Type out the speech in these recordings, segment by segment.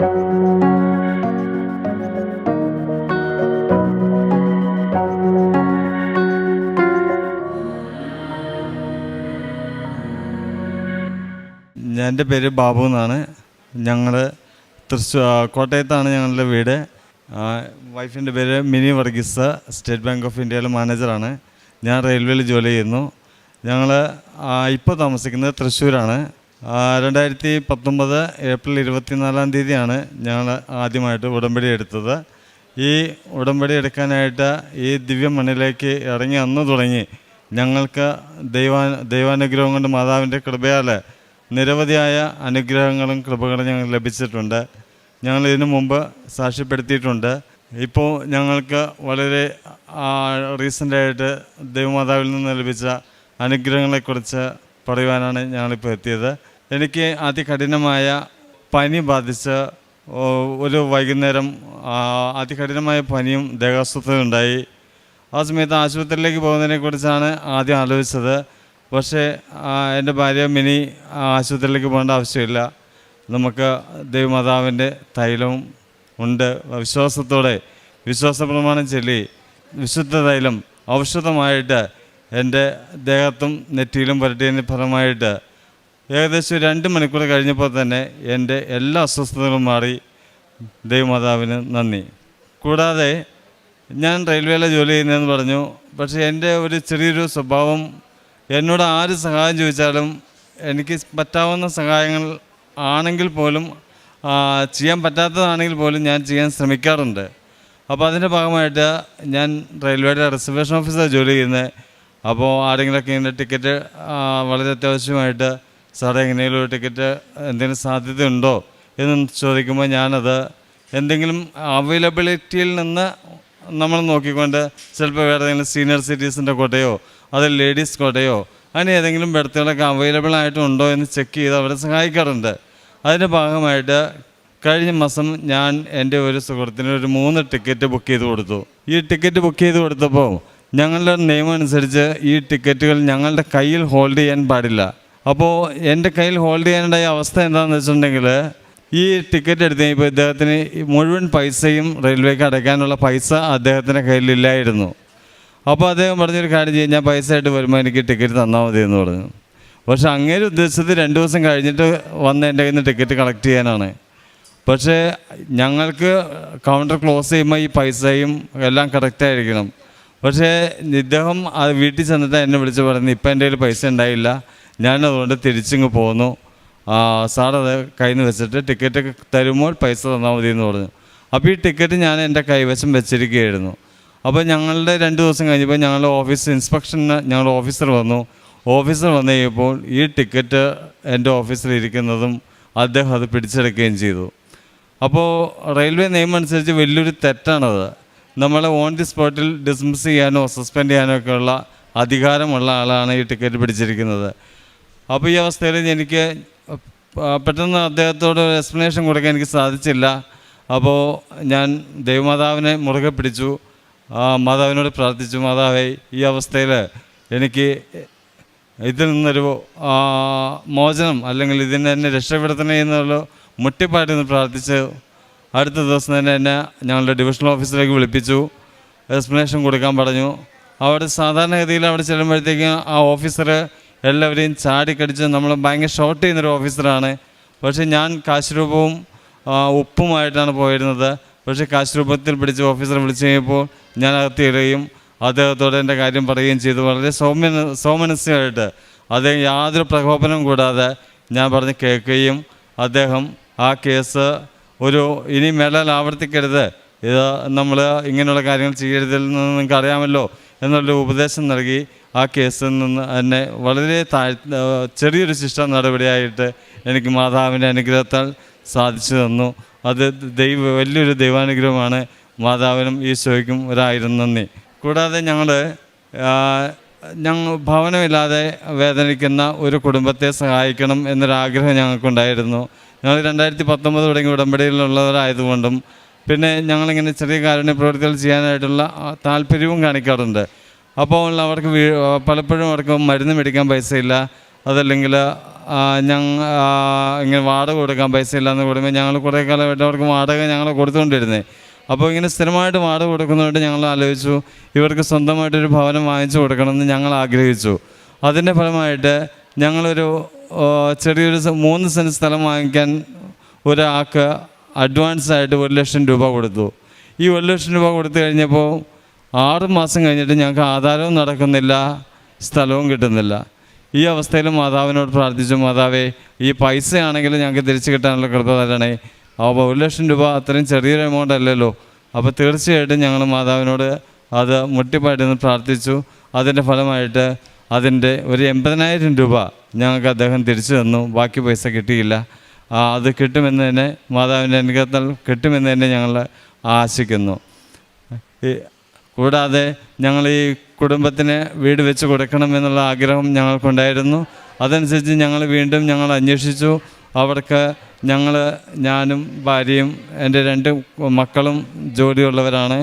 എൻ്റെ പേര് ബാബു എന്നാണ്. ഞങ്ങൾ കോട്ടയത്താണ് ഞങ്ങളുടെ വീട്. വൈഫിൻ്റെ പേര് mini Varghese, state bank of ഇന്ത്യയിലെ മാനേജറാണ്. ഞാൻ റെയിൽവേയിൽ ജോലി ചെയ്യുന്നു. ഞങ്ങൾ ഇപ്പോൾ താമസിക്കുന്നത് തൃശ്ശൂരാണ്. 2019 ഏപ്രിൽ 24 ഞങ്ങൾ ആദ്യമായിട്ട് ഉടമ്പടി എടുത്തത്. ഈ ഉടമ്പടി എടുക്കാനായിട്ട് ഈ ദിവ്യ മണ്ണിലേക്ക് ഇറങ്ങി അന്ന് തുടങ്ങി ഞങ്ങൾക്ക് ദൈവാനുഗ്രഹം കൊണ്ട് മാതാവിൻ്റെ കൃപയാൽ നിരവധിയായ അനുഗ്രഹങ്ങളും കൃപകളും ഞങ്ങൾ ലഭിച്ചിട്ടുണ്ട്. ഞങ്ങൾ ഇതിനു മുമ്പ് സാക്ഷ്യപ്പെടുത്തിയിട്ടുണ്ട്. ഇപ്പോൾ ഞങ്ങൾക്ക് വളരെ റീസെൻ്റായിട്ട് ദൈവമാതാവിൽ നിന്ന് ലഭിച്ച അനുഗ്രഹങ്ങളെക്കുറിച്ച് പറയുവാനാണ് ഞങ്ങളിപ്പോൾ എത്തിയത്. എനിക്ക് അതികഠിനമായ പനി ബാധിച്ച് ഒരു വൈകുന്നേരം അതികഠിനമായ പനിയും ദേഹാസ്വസ്ഥതയും ഉണ്ടായി. ആ സമയത്ത് ആശുപത്രിയിലേക്ക് പോകുന്നതിനെക്കുറിച്ചാണ് ആദ്യം ആലോചിച്ചത്. പക്ഷേ എൻ്റെ ഭാര്യ മിനി ആശുപത്രിയിലേക്ക് പോകേണ്ട ആവശ്യമില്ല, നമുക്ക് ദൈവമാതാവിൻ്റെ തൈലവും ഉണ്ട്. വിശ്വാസത്തോടെ വിശ്വാസപ്രമാണം ചൊല്ലി വിശുദ്ധ തൈലം ഔഷധമായിട്ട് എൻ്റെ ദേഹത്തും നെറ്റിയിലും പുരട്ടിയതിന് ഫലമായിട്ട് ഏകദേശം 2 മണിക്കൂർ കഴിഞ്ഞപ്പോൾ തന്നെ എൻ്റെ എല്ലാ അസ്വസ്ഥതകളും മാറി. ദൈവമാതാവിന് നന്ദി. കൂടാതെ ഞാൻ റെയിൽവേയിലെ ജോലി ചെയ്യുന്നതെന്ന് പറഞ്ഞു. പക്ഷേ എൻ്റെ ഒരു ചെറിയൊരു സ്വഭാവം, എന്നോട് ആര് സഹായം ചോദിച്ചാലും എനിക്ക് പറ്റാവുന്ന സഹായങ്ങൾ ആണെങ്കിൽ പോലും ചെയ്യാൻ പറ്റാത്തതാണെങ്കിൽ പോലും ഞാൻ ചെയ്യാൻ ശ്രമിക്കാറുണ്ട്. അപ്പോൾ അതിൻ്റെ ഭാഗമായിട്ട് ഞാൻ റെയിൽവേയുടെ റിസർവേഷൻ ഓഫീസർ ജോലി ചെയ്യുന്നത്. അപ്പോൾ ആരെങ്കിലുമൊക്കെ ഇങ്ങനെ ടിക്കറ്റ് വളരെ അത്യാവശ്യമായിട്ട് സാറേ എങ്ങനെയെങ്കിലും ഒരു ടിക്കറ്റ് എന്തെങ്കിലും സാധ്യതയുണ്ടോ എന്ന് ചോദിക്കുമ്പോൾ ഞാനത് എന്തെങ്കിലും അവൈലബിലിറ്റിയിൽ നിന്ന് നമ്മൾ നോക്കിക്കൊണ്ട് ചിലപ്പോൾ വേറെ ഏതെങ്കിലും സീനിയർ സിറ്റിസൻ്റെ കോട്ടയോ അത് ലേഡീസ് കോട്ടയോ അങ്ങനെ ഏതെങ്കിലും ബെർത്തുകളൊക്കെ അവൈലബിൾ ആയിട്ടുണ്ടോ എന്ന് ചെക്ക് ചെയ്ത് അവരെ സഹായിക്കാറുണ്ട്. അതിൻ്റെ ഭാഗമായിട്ട് കഴിഞ്ഞ മാസം ഞാൻ എൻ്റെ ഒരു സുഹൃത്തിന് ഒരു 3 ടിക്കറ്റ് ബുക്ക് ചെയ്ത് കൊടുത്തു. ഈ ടിക്കറ്റ് ബുക്ക് ചെയ്ത് കൊടുത്തപ്പോൾ ഞങ്ങളുടെ നിയമം അനുസരിച്ച് ഈ ടിക്കറ്റുകൾ ഞങ്ങളുടെ കയ്യിൽ ഹോൾഡ് ചെയ്യാൻ പാടില്ല. അപ്പോൾ എൻ്റെ കയ്യിൽ ഹോൾഡ് ചെയ്യാനുണ്ടായ അവസ്ഥ എന്താണെന്ന് വെച്ചിട്ടുണ്ടെങ്കിൽ ഈ ടിക്കറ്റ് എടുത്ത് കഴിഞ്ഞപ്പോൾ ഇദ്ദേഹത്തിന് മുഴുവൻ പൈസയും റെയിൽവേക്ക് അടയ്ക്കാനുള്ള പൈസ അദ്ദേഹത്തിൻ്റെ കയ്യിലില്ലായിരുന്നു. അപ്പോൾ അദ്ദേഹം പറഞ്ഞൊരു കാര്യം ചെയ്യാൻ, ഞാൻ പൈസ ആയിട്ട് വരുമ്പോൾ എനിക്ക് ടിക്കറ്റ് തന്നാൽ മതി എന്ന് പറഞ്ഞു. പക്ഷേ അങ്ങേര് ഉദ്ദേശിച്ചത് 2 ദിവസം കഴിഞ്ഞിട്ട് വന്ന് എൻ്റെ കയ്യിൽ നിന്ന് ടിക്കറ്റ് കളക്ട് ചെയ്യാനാണ്. പക്ഷേ ഞങ്ങൾക്ക് കൗണ്ടർ ക്ലോസ് ചെയ്യുമ്പോൾ ഈ പൈസയും എല്ലാം കറക്റ്റായിരിക്കണം. പക്ഷേ ഇദ്ദേഹം വീട്ടിൽ ചെന്നിട്ട് എന്നെ വിളിച്ച് പറഞ്ഞു, ഇപ്പം എൻ്റെ കയ്യിൽ പൈസ ഉണ്ടായില്ല, ഞാനതുകൊണ്ട് തിരിച്ചിങ്ങ് പോന്നു, സാറത് കയ്യിൽ നിന്ന് വെച്ചിട്ട് ടിക്കറ്റ് തരുമ്പോൾ പൈസ തന്നാൽ മതി എന്ന് പറഞ്ഞു. അപ്പോൾ ഈ ടിക്കറ്റ് ഞാൻ എൻ്റെ കൈവശം വെച്ചിരിക്കുകയായിരുന്നു. അപ്പോൾ ഞങ്ങളുടെ 2 ദിവസം കഴിഞ്ഞപ്പോൾ ഞങ്ങളുടെ ഓഫീസ് ഇൻസ്പെക്ഷന് ഞങ്ങളുടെ ഓഫീസർ വന്നു. ഓഫീസർ വന്നു കഴിയുമ്പോൾ ഈ ടിക്കറ്റ് എൻ്റെ ഓഫീസിലിരിക്കുന്നതും അദ്ദേഹം അത് പിടിച്ചെടുക്കുകയും ചെയ്തു. അപ്പോൾ റെയിൽവേ നിയമം അനുസരിച്ച് വലിയൊരു തെറ്റാണത്. നമ്മളെ ഓൺ ദി സ്പോട്ടിൽ ഡിസ്മിസ് ചെയ്യാനോ സസ്പെൻഡ് ചെയ്യാനോ ഒക്കെയുള്ള അധികാരമുള്ള ആളാണ് ഈ ടിക്കറ്റ് പിടിച്ചിരിക്കുന്നത്. അപ്പോൾ ഈ അവസ്ഥയിൽ എനിക്ക് പെട്ടെന്ന് അദ്ദേഹത്തോട് എക്സ്പ്ലനേഷൻ കൊടുക്കാൻ എനിക്ക് സാധിച്ചില്ല. അപ്പോൾ ഞാൻ ദൈവമാതാവിനെ മുറുകെ പിടിച്ചു, മാതാവിനോട് പ്രാർത്ഥിച്ചു, മാതാവേ ഈ അവസ്ഥയിൽ എനിക്ക് ഇതിൽ നിന്നൊരു മോചനം അല്ലെങ്കിൽ ഇതിനെ എന്നെ രക്ഷപ്പെടുത്തണേ എന്നുള്ള മുട്ടിപ്പായിട്ടൊന്ന് പ്രാർത്ഥിച്ച് അടുത്ത ദിവസം തന്നെ എന്നെ ഞങ്ങളുടെ ഡിവിഷണൽ ഓഫീസിലേക്ക് വിളിപ്പിച്ചു, എക്സ്പ്ലനേഷൻ കൊടുക്കാൻ പറഞ്ഞു. അവിടെ സാധാരണഗതിയിൽ അവിടെ ചെല്ലുമ്പോഴത്തേക്കും ആ ഓഫീസർ എല്ലാവരെയും ചാടിക്കടിച്ച് നമ്മൾ ഭയങ്കര ഷോർട്ട് ചെയ്യുന്നൊരു ഓഫീസറാണ്. പക്ഷേ ഞാൻ കാശ് രൂപവും ഉപ്പുമായിട്ടാണ് പോയിരുന്നത്. പക്ഷേ കാശ് രൂപത്തിൽ പിടിച്ച് ഓഫീസറെ വിളിച്ചു കഴിഞ്ഞപ്പോൾ ഞാൻ അകത്തിടുകയും അദ്ദേഹത്തോട് എൻ്റെ കാര്യം പറയുകയും ചെയ്തു. വളരെ സൗമനസ്യമായിട്ട് അദ്ദേഹം യാതൊരു പ്രകോപനവും കൂടാതെ ഞാൻ പറഞ്ഞ് കേൾക്കുകയും അദ്ദേഹം ആ കേസ് ഇനി മേലാൽ ആവർത്തിക്കരുത്, ഇത് നമ്മൾ ഇങ്ങനെയുള്ള കാര്യങ്ങൾ ചെയ്യരുതെന്ന് നിങ്ങൾക്ക് അറിയാമല്ലോ എന്നുള്ളൊരു ഉപദേശം നൽകി ആ കേസിൽ നിന്ന് എന്നെ വളരെ ചെറിയൊരു ശിക്ഷ നടപടിയായിട്ട് എനിക്ക് മാതാവിൻ്റെ അനുഗ്രഹത്താൽ സാധിച്ചു തന്നു. അത് വലിയൊരു ദൈവാനുഗ്രഹമാണ്. മാതാവിനും ഈശോയ്ക്കും 1000 നന്ദി. കൂടാതെ ഞങ്ങൾ ഭവനമില്ലാതെ വേദനിക്കുന്ന ഒരു കുടുംബത്തെ സഹായിക്കണം എന്നൊരാഗ്രഹം ഞങ്ങൾക്കുണ്ടായിരുന്നു. ഞങ്ങൾ 2019 തുടങ്ങി ഉടമ്പടിയിലുള്ളവരായതുകൊണ്ടും പിന്നെ ഞങ്ങളിങ്ങനെ ചെറിയ കാരുണ്യ പ്രവൃത്തികൾ ചെയ്യാനായിട്ടുള്ള താല്പര്യവും കാണിക്കാറുണ്ട്. അപ്പോൾ അവർക്ക് പലപ്പോഴും അവർക്ക് മരുന്ന് മേടിക്കാൻ പൈസയില്ല, അതല്ലെങ്കിൽ ഇങ്ങനെ വാടക കൊടുക്കാൻ പൈസ ഇല്ലാന്ന് കൊടുക്കുമ്പോൾ ഞങ്ങൾ കുറേ കാലമായിട്ട് അവർക്ക് വാടക ഞങ്ങൾ കൊടുത്തുകൊണ്ടിരുന്നത്. അപ്പോൾ ഇങ്ങനെ സ്ഥിരമായിട്ട് വാടക കൊടുക്കുന്നതുകൊണ്ട് ഞങ്ങൾ ആലോചിച്ചു ഇവർക്ക് സ്വന്തമായിട്ടൊരു ഭവനം വാങ്ങിച്ചു കൊടുക്കണമെന്ന് ഞങ്ങൾ ആഗ്രഹിച്ചു. അതിൻ്റെ ഫലമായിട്ട് ഞങ്ങളൊരു ചെറിയൊരു 3 സെൻറ്റ് സ്ഥലം വാങ്ങിക്കാൻ ഒരാൾക്ക് അഡ്വാൻസായിട്ട് 1 ലക്ഷം രൂപ കൊടുത്തു. ഈ 1 ലക്ഷം രൂപ കൊടുത്തു കഴിഞ്ഞപ്പോൾ 6 മാസം കഴിഞ്ഞിട്ട് ഞങ്ങൾക്ക് ആധാരവും നടക്കുന്നില്ല, സ്ഥലവും കിട്ടുന്നില്ല. ഈ അവസ്ഥയിൽ മാതാവിനോട് പ്രാർത്ഥിച്ചു, മാതാവേ ഈ പൈസയാണെങ്കിൽ ഞങ്ങൾക്ക് തിരിച്ചു കിട്ടാനുള്ള കൃപ തരണേ. അപ്പോൾ 1 ലക്ഷം രൂപ അത്രയും ചെറിയൊരു എമൗണ്ട് അല്ലല്ലോ. അപ്പോൾ തീർച്ചയായിട്ടും ഞങ്ങൾ മാതാവിനോട് അത് മുട്ടിപ്പായിട്ട് പ്രാർത്ഥിച്ചു. അതിൻ്റെ ഫലമായിട്ട് അതിൻ്റെ ഒരു 80,000 രൂപ ഞങ്ങൾക്ക് അദ്ദേഹം തിരിച്ചു തന്നു. ബാക്കി പൈസ കിട്ടിയില്ല. അത് കിട്ടുമെന്ന് തന്നെ മാതാവിൻ്റെ അനുഗ്രഹത്താൽ കിട്ടുമെന്ന് തന്നെ ഞങ്ങൾ ആശിക്കുന്നു. കൂടാതെ ഞങ്ങൾ ഈ കുടുംബത്തിന് വീട് വെച്ച് കൊടുക്കണമെന്നുള്ള ആഗ്രഹം ഞങ്ങൾക്കുണ്ടായിരുന്നു. അതനുസരിച്ച് ഞങ്ങൾ അന്വേഷിച്ചു. അവർക്ക് ഞാനും ഭാര്യയും എൻ്റെ 2 മക്കളും ജോലിയുള്ളവരാണ്.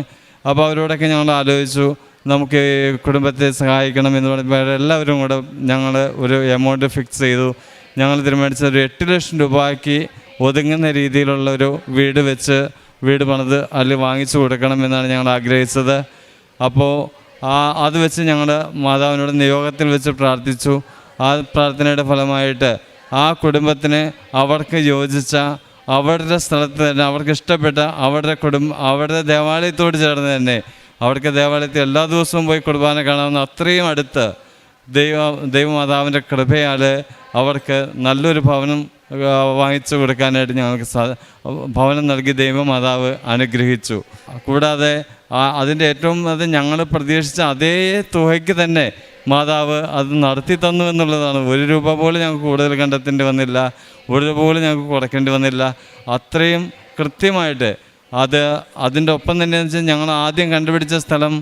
അപ്പോൾ അവരോടൊക്കെ ഞങ്ങൾ ആലോചിച്ചു നമുക്ക് കുടുംബത്തെ സഹായിക്കണം എന്ന് പറയുമ്പോൾ എല്ലാവരും കൂടെ ഞങ്ങൾ ഒരു എമൗണ്ട് ഫിക്സ് ചെയ്തു. ഞങ്ങൾ തീരുമാനിച്ചത് ഒരു 8 ലക്ഷം രൂപയ്ക്ക് ഒതുങ്ങുന്ന രീതിയിലുള്ളൊരു വീട് പണിത് അതിൽ വാങ്ങിച്ചു കൊടുക്കണമെന്നാണ് ഞങ്ങൾ ആഗ്രഹിച്ചത്. അപ്പോൾ അത് വെച്ച് ഞങ്ങൾ മാതാവിനോട് നിയോഗത്തിൽ വെച്ച് പ്രാർത്ഥിച്ചു. ആ പ്രാർത്ഥനയുടെ ഫലമായിട്ട് ആ കുടുംബത്തിന് അവർക്ക് യോജിച്ച അവരുടെ സ്ഥലത്ത് തന്നെ അവർക്ക് ഇഷ്ടപ്പെട്ട അവരുടെ ദേവാലയത്തോട് ചേർന്ന് തന്നെ അവർക്ക് ദേവാലയത്തിൽ എല്ലാ ദിവസവും പോയി കുർബാന കാണാവുന്ന അത്രയും അടുത്ത് ദൈവമാതാവിൻ്റെ കൃപയാൽ അവർക്ക് നല്ലൊരു ഭവനം വാങ്ങിച്ചു കൊടുക്കാനായിട്ട് ഞങ്ങൾക്ക് ഭവനം നൽകി ദൈവമാതാവ് അനുഗ്രഹിച്ചു. കൂടാതെ അതിൻ്റെ ഏറ്റവും ഞങ്ങൾ പ്രതീക്ഷിച്ച അതേ തുകയ്ക്ക് തന്നെ മാതാവ് അത് നടത്തി തന്നു എന്നുള്ളതാണ്. 1 രൂപ പോലും ഞങ്ങൾക്ക് കൂടുതൽ കണ്ടെത്തേണ്ടി വന്നില്ല, 1 രൂപ പോലും ഞങ്ങൾക്ക് കുറയ്ക്കേണ്ടി വന്നില്ല. അത്രയും കൃത്യമായിട്ട് അതിൻ്റെ ഒപ്പം തന്നെ വെച്ചാൽ ഞങ്ങൾ ആദ്യം കണ്ടുപിടിച്ച സ്ഥലം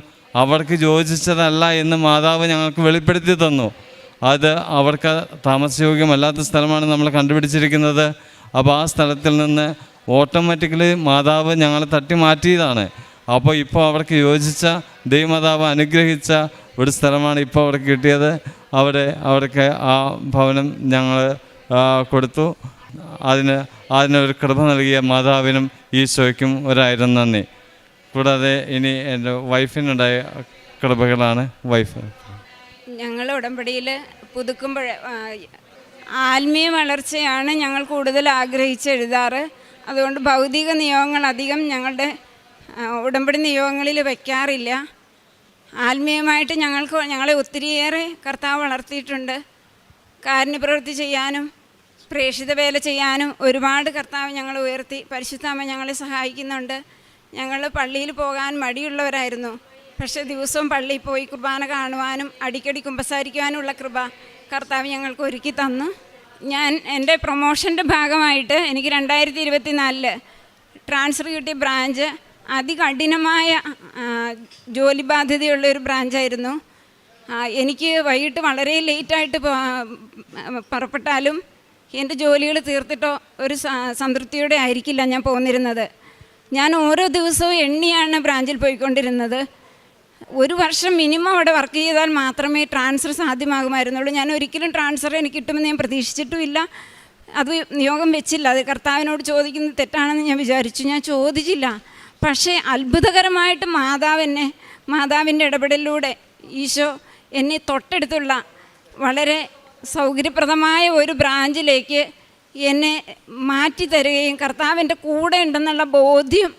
അവർക്ക് യോജിച്ചതല്ല എന്ന് മാതാവ് ഞങ്ങൾക്ക് വെളിപ്പെടുത്തി തന്നു. അത് അവർക്ക് താമസയോഗ്യമല്ലാത്ത സ്ഥലമാണ് നമ്മൾ കണ്ടുപിടിച്ചിരിക്കുന്നത്. അപ്പോൾ ആ സ്ഥലത്തിൽ നിന്ന് ഓട്ടോമാറ്റിക്കലി മാതാവ് ഞങ്ങളെ തട്ടി മാറ്റിയതാണ്. അപ്പോൾ ഇപ്പോൾ അവർക്ക് യോജിച്ച ദൈവമാതാവ് അനുഗ്രഹിച്ച ഒരു സ്ഥലമാണ് ഇപ്പോൾ അവർക്ക് കിട്ടിയത്. അവർക്ക് ആ ഭവനം ഞങ്ങൾ കൊടുത്തു. അതിനൊരു കൃപ നൽകിയ മാതാവിനും ഈശോയ്ക്കും 1000 നന്ദി. കൂടാതെ ഇനി എൻ്റെ വൈഫിനുണ്ടായ കൃപകളാണ്. ഞങ്ങൾ ഉടമ്പടിയിൽ പുതുക്കുമ്പോൾ ആത്മീയ വളർച്ചയാണ് ഞങ്ങൾ കൂടുതൽ ആഗ്രഹിച്ചെഴുതാറ്. അതുകൊണ്ട് ഭൗതിക നിയോഗങ്ങൾ അധികം ഞങ്ങളുടെ ഉടമ്പടി നിയോഗങ്ങളിൽ വയ്ക്കാറില്ല. ആത്മീയമായിട്ട് ഞങ്ങളെ ഒത്തിരിയേറെ കർത്താവ് വളർത്തിയിട്ടുണ്ട്. കാരുണ്യപ്രവൃത്തി ചെയ്യാനും പ്രേക്ഷിത വേല ചെയ്യാനും ഒരുപാട് കർത്താവ് ഞങ്ങളെ ഉയർത്തി. പരിശുദ്ധാമ്മ ഞങ്ങളെ സഹായിക്കുന്നുണ്ട്. ഞങ്ങൾ പള്ളിയിൽ പോകാൻ മടിയുള്ളവരായിരുന്നു. പക്ഷേ ദിവസവും പള്ളിയിൽ പോയി കുർബാന കാണുവാനും അടിക്കടി കുമ്പസാരിക്കുവാനുമുള്ള കൃപ കർത്താവ് ഞങ്ങൾക്ക് ഒരുക്കി തന്നു. എൻ്റെ പ്രൊമോഷൻ്റെ ഭാഗമായിട്ട് എനിക്ക് 2024 ട്രാൻസ്ഫർ കിട്ടിയ ബ്രാഞ്ച് അതികഠിനമായ ജോലി ബാധ്യതയുള്ളൊരു ബ്രാഞ്ചായിരുന്നു. എനിക്ക് വൈകിട്ട് വളരെ ലേറ്റായിട്ട് പുറപ്പെട്ടാലും എൻ്റെ ജോലികൾ തീർത്തിട്ടോ ഒരു സംതൃപ്തിയോടെ ആയിരിക്കില്ല ഞാൻ പോന്നിരുന്നത്. ഞാൻ ഓരോ ദിവസവും എണ്ണിയാണ് ബ്രാഞ്ചിൽ പോയിക്കൊണ്ടിരുന്നത്. 1 വർഷം മിനിമം അവിടെ വർക്ക് ചെയ്താൽ മാത്രമേ ട്രാൻസ്ഫർ സാധ്യമാകുമായിരുന്നുള്ളൂ. ഞാൻ ഒരിക്കലും ട്രാൻസ്ഫർ എനിക്ക് കിട്ടുമെന്ന് ഞാൻ പ്രതീക്ഷിച്ചിട്ടുമില്ല. അത് നിയോഗം വെച്ചില്ല. അത് കർത്താവിനോട് ചോദിക്കുന്നത് തെറ്റാണെന്ന് ഞാൻ വിചാരിച്ചു. ഞാൻ ചോദിച്ചില്ല. പക്ഷേ അത്ഭുതകരമായിട്ട് മാതാവിൻ്റെ ഇടപെടലിലൂടെ ഈശോ എന്നെ തൊട്ടടുത്തുള്ള വളരെ സൗകര്യപ്രദമായ ഒരു ബ്രാഞ്ചിലേക്ക് എന്നെ മാറ്റി തരികയും കർത്താവിൻ്റെ കൂടെ ഉണ്ടെന്നുള്ള ബോധ്യം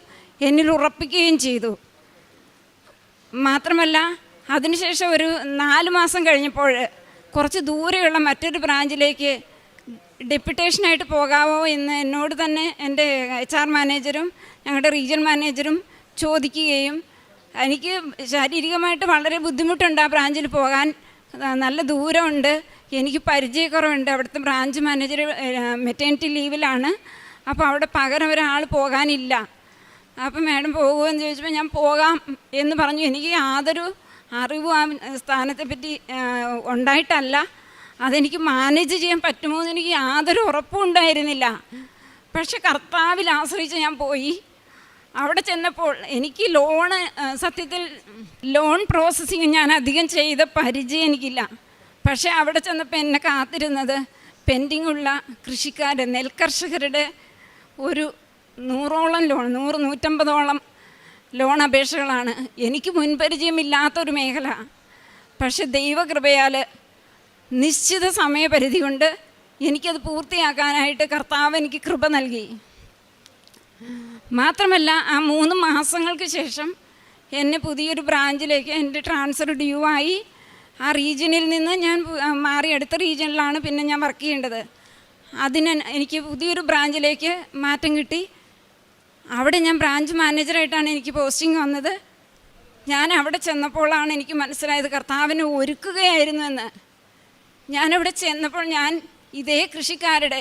എന്നിൽ ഉറപ്പിക്കുകയും ചെയ്തു. മാത്രമല്ല അതിനുശേഷം ഒരു 4 മാസം കഴിഞ്ഞപ്പോൾ കുറച്ച് ദൂരെയുള്ള മറ്റൊരു ബ്രാഞ്ചിലേക്ക് ഡെപ്യൂട്ടേഷനായിട്ട് പോകാമോ എന്ന് എന്നോട് തന്നെ എൻ്റെ HR മാനേജരും ഞങ്ങളുടെ റീജിയൽ മാനേജരും ചോദിക്കുകയും എനിക്ക് ശാരീരികമായിട്ട് വളരെ ബുദ്ധിമുട്ടുണ്ട് ആ ബ്രാഞ്ചിൽ പോകാൻ. നല്ല ദൂരമുണ്ട്, എനിക്ക് പരിചയക്കുറവുണ്ട്. അവിടുത്തെ ബ്രാഞ്ച് മാനേജർ മെറ്റേണിറ്റി ലീവിലാണ്. അപ്പോൾ അവിടെ പകരം ഒരാൾ പോകാനില്ല. അപ്പം മാഡം പോകുമെന്ന് ചോദിച്ചപ്പോൾ ഞാൻ പോകാം എന്ന് പറഞ്ഞു. എനിക്ക് യാതൊരു അറിവും ആ സ്ഥാനത്തെപ്പറ്റി ഉണ്ടായിട്ടല്ല. അതെനിക്ക് മാനേജ് ചെയ്യാൻ പറ്റുമോ എന്ന് എനിക്ക് യാതൊരു ഉറപ്പും ഉണ്ടായിരുന്നില്ല. പക്ഷെ കർത്താവിൽ ആശ്രയിച്ച് ഞാൻ പോയി. അവിടെ ചെന്നപ്പോൾ എനിക്ക് സത്യത്തിൽ ലോൺ പ്രോസസ്സിങ് ഞാൻ അധികം ചെയ്ത പരിചയം എനിക്കില്ല. പക്ഷേ അവിടെ ചെന്നപ്പോൾ എന്നെ കാത്തിരുന്നത് പെൻഡിങ് ഉള്ള നെൽകർഷകരുടെ ഒരു 100ഓളം ലോൺ 150ഓളം ലോൺ അപേക്ഷകളാണ്. എനിക്ക് മുൻപരിചയമില്ലാത്തൊരു മേഖല. പക്ഷെ ദൈവകൃപയാൽ നിശ്ചിത സമയപരിധി കൊണ്ട് എനിക്കത് പൂർത്തിയാക്കാനായിട്ട് കർത്താവ് എനിക്ക് കൃപ നൽകി. മാത്രമല്ല ആ 3 മാസങ്ങൾക്ക് ശേഷം എന്നെ പുതിയൊരു ബ്രാഞ്ചിലേക്ക് എൻ്റെ ട്രാൻസ്ഫർ ഡ്യൂ ആയി. ആ റീജിയനിൽ നിന്ന് ഞാൻ മാറി അടുത്ത റീജിയനിലാണ് പിന്നെ ഞാൻ വർക്ക് ചെയ്യേണ്ടത്. എനിക്ക് പുതിയൊരു ബ്രാഞ്ചിലേക്ക് മാറ്റം കിട്ടി. അവിടെ ഞാൻ ബ്രാഞ്ച് മാനേജറായിട്ടാണ് എനിക്ക് പോസ്റ്റിംഗ് വന്നത്. ഞാൻ അവിടെ ചെന്നപ്പോഴാണ് എനിക്ക് മനസ്സിലായത് കർത്താവിനെ ഒരുക്കുകയായിരുന്നു എന്ന്. ഞാനവിടെ ചെന്നപ്പോൾ ഞാൻ ഇതേ കൃഷിക്കാരുടെ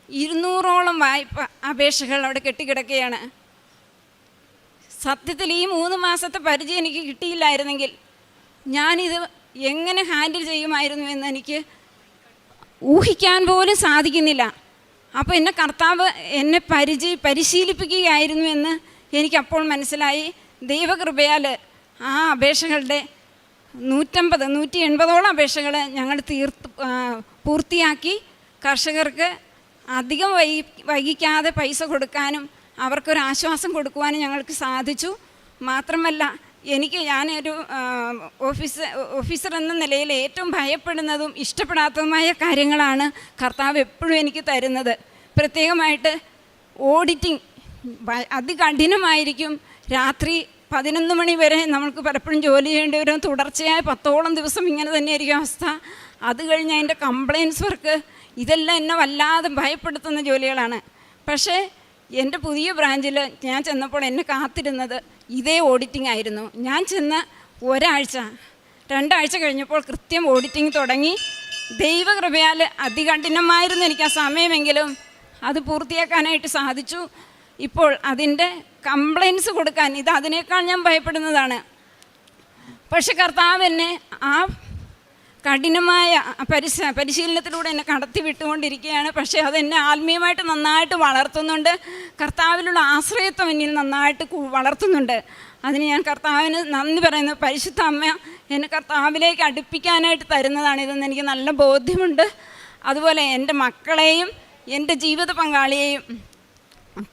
200ഓളം വായ്പ അപേക്ഷകൾ അവിടെ കെട്ടിക്കിടക്കുകയാണ്. സത്യത്തിൽ ഈ 3 മാസത്തെ പരിചയം എനിക്ക് കിട്ടിയില്ലായിരുന്നെങ്കിൽ ഞാനിത് എങ്ങനെ ഹാൻഡിൽ ചെയ്യുമായിരുന്നു എന്ന് എനിക്ക് ഊഹിക്കാൻ പോലും സാധിക്കുന്നില്ല. അപ്പോൾ എന്നെ കർത്താവ് എന്നെ പരിശീലിപ്പിക്കുകയായിരുന്നു എന്ന് എനിക്കപ്പോൾ മനസ്സിലായി. ദൈവകൃപയാൽ ആ അപേക്ഷകളുടെ 180ഓളം അപേക്ഷകൾ ഞങ്ങൾ പൂർത്തിയാക്കി പൂർത്തിയാക്കി അധികം വൈകിക്കാതെ പൈസ കൊടുക്കാനും അവർക്കൊരാശ്വാസം കൊടുക്കുവാനും ഞങ്ങൾക്ക് സാധിച്ചു. മാത്രമല്ല ഞാനൊരു ഓഫീസർ എന്ന നിലയിൽ ഏറ്റവും ഭയപ്പെടുന്നതും ഇഷ്ടപ്പെടാത്തതുമായ കാര്യങ്ങളാണ് കർത്താവ് എപ്പോഴും എനിക്ക് തരുന്നത്. പ്രത്യേകമായിട്ട് ഓഡിറ്റിംഗ് അതികഠിനമായിരിക്കും. രാത്രി 11 മണി വരെ നമുക്ക് പലപ്പോഴും ജോലി ചെയ്യേണ്ടി വരും. തുടർച്ചയായ 10ഓളം ദിവസം ഇങ്ങനെ തന്നെയായിരിക്കും അവസ്ഥ. അത് കഴിഞ്ഞ് അതിൻ്റെ കംപ്ലയിൻസ് വർക്ക്, ഇതെല്ലാം എന്നെ വല്ലാതെ ഭയപ്പെടുത്തുന്ന ജോലികളാണ്. പക്ഷേ എൻ്റെ പുതിയ ബ്രാഞ്ചിൽ ഞാൻ ചെന്നപ്പോൾ എന്നെ കാത്തിരുന്നത് ഇതേ ഓഡിറ്റിംഗ് ആയിരുന്നു. ഞാൻ ചെന്ന് 2 ആഴ്ച കഴിഞ്ഞപ്പോൾ കൃത്യം ഓഡിറ്റിംഗ് തുടങ്ങി. ദൈവകൃപയാൽ അതികഠിനമായിരുന്നു എനിക്ക് ആ സമയമെങ്കിലും അത് പൂർത്തിയാക്കാനായിട്ട് സാധിച്ചു. ഇപ്പോൾ അതിൻ്റെ കംപ്ലയിൻസ് കൊടുക്കാൻ അതിനേക്കാൾ ഞാൻ ഭയപ്പെടുന്നതാണ്. പക്ഷെ കർത്താവ് എന്നെ ആ കഠിനമായ പരിശീലനത്തിലൂടെ എന്നെ കടത്തി വിട്ടുകൊണ്ടിരിക്കുകയാണ്. പക്ഷേ അതെന്നെ ആത്മീയമായിട്ട് നന്നായിട്ട് വളർത്തുന്നുണ്ട്. കർത്താവിലുള്ള ആശ്രയത്വം എന്നിൽ നന്നായിട്ട് വളർത്തുന്നുണ്ട്. അതിന് ഞാൻ കർത്താവിന് നന്ദി പറയുന്നു. പരിശുദ്ധ അമ്മ എന്നെ കർത്താവിലേക്ക് അടുപ്പിക്കാനായിട്ട് തരുന്നതാണിതെന്ന് എനിക്ക് നല്ല ബോധ്യമുണ്ട്. അതുപോലെ എൻ്റെ മക്കളെയും എൻ്റെ ജീവിത പങ്കാളിയെയും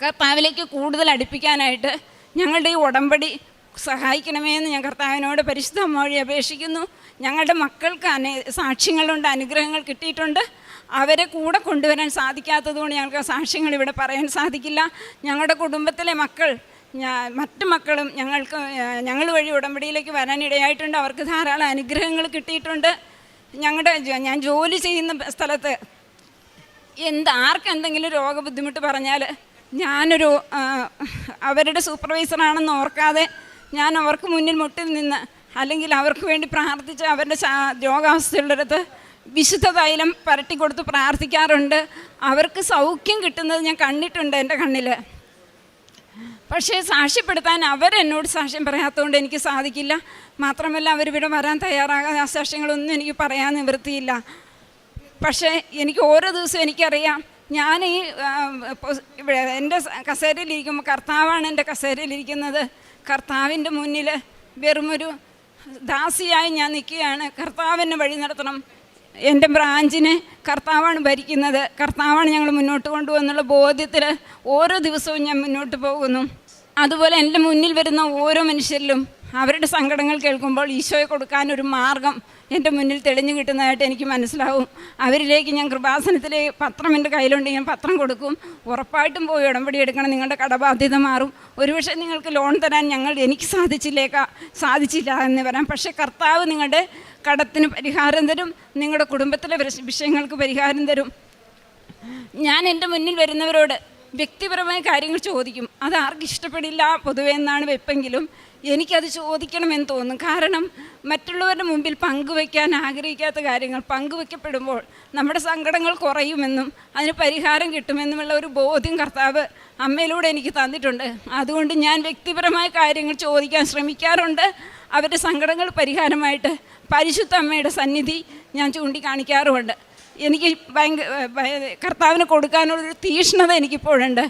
കർത്താവിലേക്ക് കൂടുതൽ അടുപ്പിക്കാനായിട്ട് ഞങ്ങളുടെ ഈ ഉടമ്പടി സഹായിക്കണമേ എന്ന് ഞാൻ കർത്താവിനോട് പരിശുദ്ധ അമ്മ വഴി അപേക്ഷിക്കുന്നു. ഞങ്ങളുടെ മക്കൾക്ക് സാക്ഷ്യങ്ങളുണ്ട്, അനുഗ്രഹങ്ങൾ കിട്ടിയിട്ടുണ്ട്. അവരെ കൂടെ കൊണ്ടുവരാൻ സാധിക്കാത്തതുകൊണ്ട് ഞങ്ങൾക്ക് സാക്ഷ്യങ്ങൾ ഇവിടെ പറയാൻ സാധിക്കില്ല. ഞങ്ങളുടെ കുടുംബത്തിലെ മറ്റു മക്കളും ഞങ്ങൾ വഴി ഉടമ്പടിയിലേക്ക് വരാനിടയായിട്ടുണ്ട്. അവർക്ക് ധാരാളം അനുഗ്രഹങ്ങൾ കിട്ടിയിട്ടുണ്ട്. ഞാൻ ജോലി ചെയ്യുന്ന സ്ഥലത്ത് ആർക്കെന്തെങ്കിലും രോഗബുദ്ധിമുട്ട് പറഞ്ഞാൽ ഞാനൊരു അവരുടെ സൂപ്പർവൈസറാണെന്ന് ഓർക്കാതെ ഞാൻ അവർക്ക് മുന്നിൽ മുട്ടിൽ നിന്ന് അല്ലെങ്കിൽ അവർക്ക് വേണ്ടി പ്രാർത്ഥിച്ച് അവരുടെ രോഗാവസ്ഥയുള്ളിടത്ത് വിശുദ്ധ തൈലം പരട്ടി കൊടുത്ത് പ്രാർത്ഥിക്കാറുണ്ട്. അവർക്ക് സൗഖ്യം കിട്ടുന്നത് ഞാൻ കണ്ടിട്ടുണ്ട് എൻ്റെ കണ്ണിൽ. പക്ഷേ സാക്ഷ്യപ്പെടുത്താൻ അവരെന്നോട് സാക്ഷ്യം പറയാത്തതുകൊണ്ട് എനിക്ക് സാധിക്കില്ല. മാത്രമല്ല അവരിവിടെ വരാൻ തയ്യാറാകാതെ ആ സാക്ഷ്യങ്ങളൊന്നും എനിക്ക് പറയാൻ നിവൃത്തിയില്ല. പക്ഷേ എനിക്ക് ഓരോ ദിവസവും എനിക്കറിയാം ഞാൻ എൻ്റെ കസേരയിലിരിക്കുമ്പോൾ കർത്താവാണ് എൻ്റെ കസേരയിലിരിക്കുന്നത്. കർത്താവിൻ്റെ മുന്നിൽ വെറുമൊരു ദാസിയായി ഞാൻ നിൽക്കുകയാണ്. കർത്താവിനെ വഴി നടത്തണം. എൻ്റെ ബ്രാഞ്ചിനെ കർത്താവാണ് ഭരിക്കുന്നത്. കർത്താവാണ് ഞങ്ങൾ മുന്നോട്ട് കൊണ്ടുപോകുന്നുള്ള ബോധ്യത്തിൽ ഓരോ ദിവസവും ഞാൻ മുന്നോട്ട് പോകുന്നു. അതുപോലെ എൻ്റെ മുന്നിൽ വരുന്ന ഓരോ മനുഷ്യരിലും അവരുടെ സങ്കടങ്ങൾ കേൾക്കുമ്പോൾ ഈശോയെ കൊടുക്കാനൊരു മാർഗം എൻ്റെ മുന്നിൽ തെളിഞ്ഞു കിട്ടുന്നതായിട്ട് എനിക്ക് മനസ്സിലാവും. അവരിലേക്ക് ഞാൻ കൃപാസനത്തിലെ പത്രം എൻ്റെ കയ്യിലുണ്ട്, ഞാൻ പത്രം കൊടുക്കും. ഉറപ്പായിട്ടും പോയി ഉടമ്പടി എടുക്കണം, നിങ്ങളുടെ കടബാധ്യത മാറും. ഒരുപക്ഷെ നിങ്ങൾക്ക് ലോൺ തരാൻ എനിക്ക് സാധിച്ചില്ല എന്ന് പറയാം. പക്ഷേ കർത്താവ് നിങ്ങളുടെ കടത്തിന് പരിഹാരം തരും, നിങ്ങളുടെ കുടുംബത്തിലെ വിഷയങ്ങൾക്ക് പരിഹാരം തരും. ഞാൻ എൻ്റെ മുന്നിൽ വരുന്നവരോട് വ്യക്തിപരമായ കാര്യങ്ങൾ ചോദിക്കും. അത് ആർക്കും ഇഷ്ടപ്പെടില്ല പൊതുവെ എന്നാണ് വെപ്പെങ്കിലും എനിക്കത് ചോദിക്കണമെന്ന് തോന്നും. കാരണം മറ്റുള്ളവരുടെ മുമ്പിൽ പങ്കുവയ്ക്കാൻ ആഗ്രഹിക്കാത്ത കാര്യങ്ങൾ പങ്കുവയ്ക്കപ്പെടുമ്പോൾ നമ്മുടെ സങ്കടങ്ങൾ കുറയുമെന്നും അതിന് പരിഹാരം കിട്ടുമെന്നുമുള്ള ഒരു ബോധ്യം കർത്താവ് അമ്മയിലൂടെ എനിക്ക് തന്നിട്ടുണ്ട്. അതുകൊണ്ട് ഞാൻ വ്യക്തിപരമായ കാര്യങ്ങൾ ചോദിക്കാൻ ശ്രമിക്കാറുണ്ട്. അവരുടെ സങ്കടങ്ങൾ പരിഹാരമായിട്ട് പരിശുദ്ധ അമ്മയുടെ സന്നിധി ഞാൻ ചൂണ്ടിക്കാണിക്കാറുമുണ്ട്. എനിക്ക് കർത്താവിന് കൊടുക്കാനുള്ളൊരു തീക്ഷ്ണത എനിക്കിപ്പോഴുണ്ട്.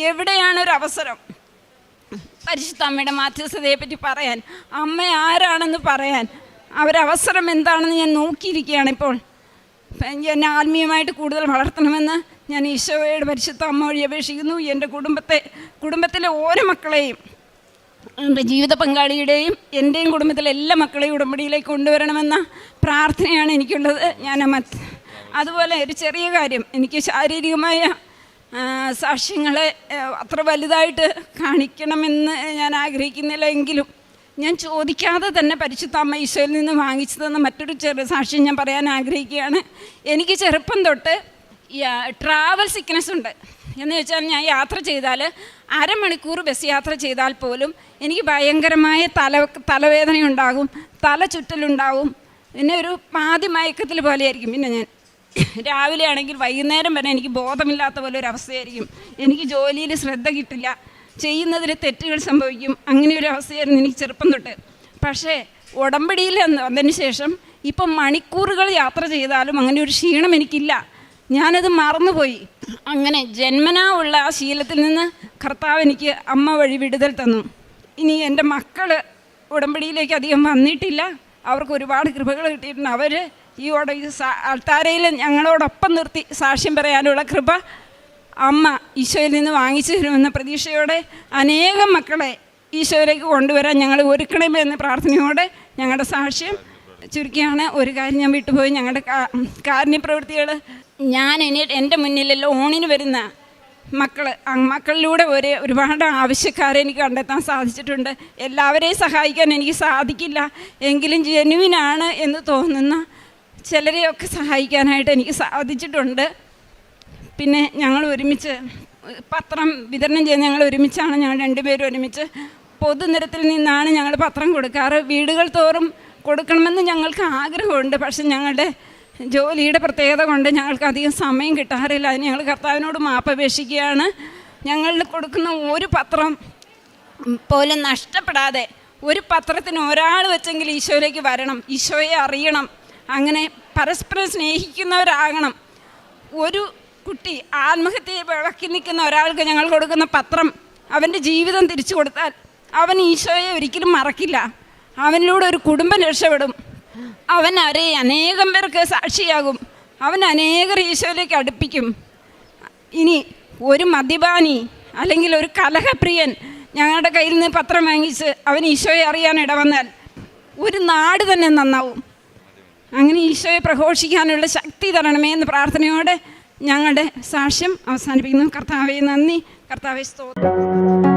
എവിടെയാണൊരവസരം പരിശുദ്ധ അമ്മയുടെ മാധ്യസ്ഥതയെപ്പറ്റി പറയാൻ, അമ്മ ആരാണെന്ന് പറയാൻ, അവരവസരം എന്താണെന്ന് ഞാൻ നോക്കിയിരിക്കുകയാണ് ഇപ്പോൾ. എന്നെ ആത്മീയമായിട്ട് കൂടുതൽ വളർത്തണമെന്ന് ഞാൻ ഈശോയുടെ പരിശുദ്ധ അമ്മ വഴി അപേക്ഷിക്കുന്നു. എൻ്റെ കുടുംബത്തിലെ ഓരോ മക്കളെയും, എൻ്റെ ജീവിത പങ്കാളിയുടെയും എൻ്റെയും കുടുംബത്തിലെ എല്ലാ മക്കളെയും ഉടമ്പടിയിലേക്ക് കൊണ്ടുവരണമെന്ന പ്രാർത്ഥനയാണ് എനിക്കുള്ളത്. അതുപോലെ ഒരു ചെറിയ കാര്യം, എനിക്ക് ശാരീരികമായ സാക്ഷ്യങ്ങളെ അത്ര വലുതായിട്ട് കാണിക്കണമെന്ന് ഞാൻ ആഗ്രഹിക്കുന്നില്ല. എങ്കിലും ഞാൻ ചോദിക്കാതെ തന്നെ പരിശുദ്ധ അമ്മ ഈശോയിൽ നിന്ന് വാങ്ങിച്ചു തന്ന മറ്റൊരു ചെറിയ സാക്ഷ്യം ഞാൻ പറയാൻ ആഗ്രഹിക്കുകയാണ്. എനിക്ക് ചെറുപ്പം തൊട്ട് ട്രാവൽ സിക്നസ് ഉണ്ട്. എന്ന് വെച്ചാൽ ഞാൻ യാത്ര ചെയ്താൽ അരമണിക്കൂർ ബസ് യാത്ര ചെയ്താൽ പോലും എനിക്ക് ഭയങ്കരമായ തലവേദനയുണ്ടാകും, തല ചുറ്റലുണ്ടാകും, പിന്നെ ഒരു പാതി മയക്കത്തിൽ പോലെയായിരിക്കും. പിന്നെ ഞാൻ രാവിലെ ആണെങ്കിൽ വൈകുന്നേരം വരെ എനിക്ക് ബോധമില്ലാത്ത പോലെ ഒരു അവസ്ഥയായിരിക്കും. എനിക്ക് ജോലിയിൽ ശ്രദ്ധ കിട്ടില്ല, ചെയ്യുന്നതിൽ തെറ്റുകൾ സംഭവിക്കും. അങ്ങനെ ഒരു അവസ്ഥയായിരുന്നു എനിക്ക് ചെറുപ്പം തൊട്ട്. പക്ഷേ ഉടമ്പടിയിൽ വന്നതിന് ശേഷം ഇപ്പം മണിക്കൂറുകൾ യാത്ര ചെയ്താലും അങ്ങനെ ഒരു ക്ഷീണം എനിക്കില്ല. ഞാനത് മറന്നുപോയി. അങ്ങനെ ജന്മനാ ഉള്ള ആ ശീലത്തിൽ നിന്ന് കർത്താവ് എനിക്ക് അമ്മ വഴി വിടുതൽ തന്നു. ഇനി എൻ്റെ മക്കൾ ഉടമ്പടിയിലേക്ക് അധികം വന്നിട്ടില്ല, അവർക്ക് ഒരുപാട് കൃപകൾ കിട്ടിയിട്ടുണ്ട്. അവർ ഈ അൾത്താരയിൽ ഞങ്ങളോടൊപ്പം നിർത്തി സാക്ഷ്യം പറയാനുള്ള കൃപ അമ്മ ഈശോയിൽ നിന്ന് വാങ്ങിച്ചു തരുമെന്ന പ്രതീക്ഷയോടെ അനേകം മക്കളെ ഈശോയിലേക്ക് കൊണ്ടുവരാൻ ഞങ്ങൾ ഒരുക്കണമെന്ന പ്രാർത്ഥനയോടെ ഞങ്ങളുടെ സാക്ഷ്യം ചുരുക്കിയാണ്. ഒരു കാര്യം ഞാൻ വിട്ടുപോയി, ഞങ്ങളുടെ കാരുണ്യപ്രവൃത്തികൾ എൻ്റെ മുന്നിൽ ലോണിന് വരുന്ന മക്കളിലൂടെ ഒരുപാട് ആവശ്യക്കാരെ എനിക്ക് കണ്ടെത്താൻ സാധിച്ചിട്ടുണ്ട്. എല്ലാവരെയും സഹായിക്കാൻ എനിക്ക് സാധിക്കില്ല, എങ്കിലും ജെനുവിനാണ് എന്ന് തോന്നുന്ന ചിലരെയൊക്കെ സഹായിക്കാനായിട്ട് എനിക്ക് സാധിച്ചിട്ടുണ്ട്. പിന്നെ ഞങ്ങൾ ഒരുമിച്ച് പത്രം വിതരണം ചെയ്യുന്ന ഞങ്ങൾ ഒരുമിച്ചാണ്, ഞങ്ങൾ രണ്ടുപേരും ഒരുമിച്ച് പൊതുനിരത്തിൽ നിന്നാണ് ഞങ്ങൾ പത്രം കൊടുക്കാറ്. വീടുകൾ തോറും കൊടുക്കണമെന്ന് ഞങ്ങൾക്ക് ആഗ്രഹമുണ്ട്, പക്ഷെ ഞങ്ങളുടെ ജോലിയുടെ പ്രത്യേകത കൊണ്ട് ഞങ്ങൾക്ക് അധികം സമയം കിട്ടാറില്ല. അതിന് ഞങ്ങൾ കർത്താവിനോട് മാപ്പപേക്ഷിക്കുകയാണ്. ഞങ്ങൾ കൊടുക്കുന്ന ഒരു പത്രം പോലും നഷ്ടപ്പെടാതെ ഒരു പത്രത്തിന് ഒരാൾ വെച്ചെങ്കിൽ ഈശോയിലേക്ക് വരണം, ഈശോയെ അറിയണം, അങ്ങനെ പരസ്പരം സ്നേഹിക്കുന്നവരാകണം. ഒരു കുട്ടി ആത്മഹത്യ വിളക്കി നിൽക്കുന്ന ഒരാൾക്ക് ഞങ്ങൾ കൊടുക്കുന്ന പത്രം അവൻ്റെ ജീവിതം തിരിച്ചു കൊടുത്താൽ അവൻ ഈശോയെ ഒരിക്കലും മറക്കില്ല. അവനിലൂടെ ഒരു കുടുംബം രക്ഷപ്പെടും. അവൻ അനേകം പേർക്ക് സാക്ഷിയാകും. അവൻ അനേകർ ഈശോയിലേക്ക് അടുപ്പിക്കും. ഇനി ഒരു മദ്യപാനി അല്ലെങ്കിൽ ഒരു കലഹപ്രിയൻ ഞങ്ങളുടെ കയ്യിൽ നിന്ന് പത്രം വാങ്ങിച്ച് അവൻ ഈശോയെ അറിയാൻ ഇടവന്നാൽ ഒരു നാട് തന്നെ നന്നാവും. അങ്ങനെ ഈശോയെ പ്രഘോഷിക്കാനുള്ള ശക്തി തരണമേ എന്ന് പ്രാർത്ഥനയോടെ ഞങ്ങളുടെ സാക്ഷ്യം അവസാനിപ്പിക്കുന്നു. കർത്താവേ നന്ദി, കർത്താവേ സ്തോത്രം.